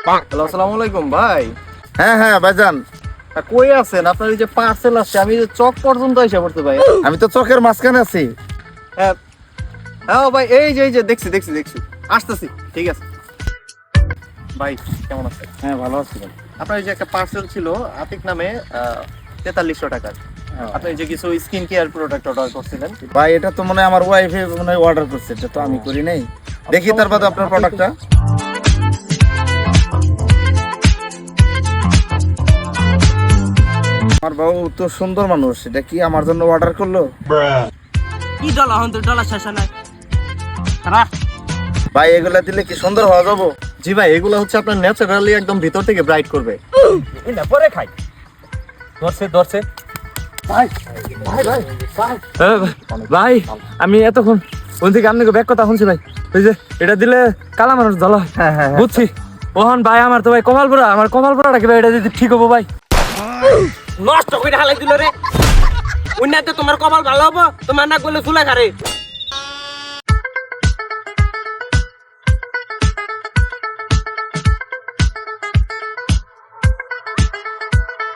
Hello, আসসালামু আলাইকুম ভাই। হ্যাঁ হ্যাঁ ভাইজান, কই আছেন? আপনার এই যে পার্সেল আসছে, আমি যে চক পর্যন্ত এসে পড়তে ভাই। আমি তো চকের মাঝখানে আছি। হ্যাঁ হ্যাঁ ভাই, এই যে দেখছি আসতেছি, ঠিক আছে ভাই। কেমন আছেন? হ্যাঁ ভালো আছি ভাই। আপনার এই যে একটা পার্সেল ছিল আতিক নামে, 4300 টাকার। আপনি যে কিছু স্কিন কেয়ার প্রোডাক্ট অর্ডার করছিলেন। ভাই এটা তো মনে হয় আমার ওয়াইফে মনে হয় অর্ডার করছে, এটা তো আমি করি নাই। দেখি তারপর আপনার প্রোডাক্টটা। আমার বাবু তো সুন্দর মানুষ, এটা কি আমার জন্য অর্ডার করলো? কি ডলা হন তো ডলা শেষ নাই রাখ। ভাই এগুলা দিলে কি সুন্দর হওয়া যাবো? জি ভাই, এগুলো হচ্ছে আপনার ন্যাচারালি একদম ভিতর থেকে ব্রাইট করবে। পরে খাই ধরছে ভাই। আমি এতক্ষণ ওই থেকে আপনাকে ব্যাগ কথা শুনছি ভাই। ওই যে এটা দিলে কালা মানুষ জ্বালা, বুঝছি। ওহন ভাই আমার তো ভাই কমালপুরা, আমার কমালপুরাটা কি ভাই এটা দিতে ঠিক হবো ভাই? নষ্ট করে হালাই দিল রে। অন্যতে তোমার কপাল ভালো হবো, তোমার না করলে চুলা খারে।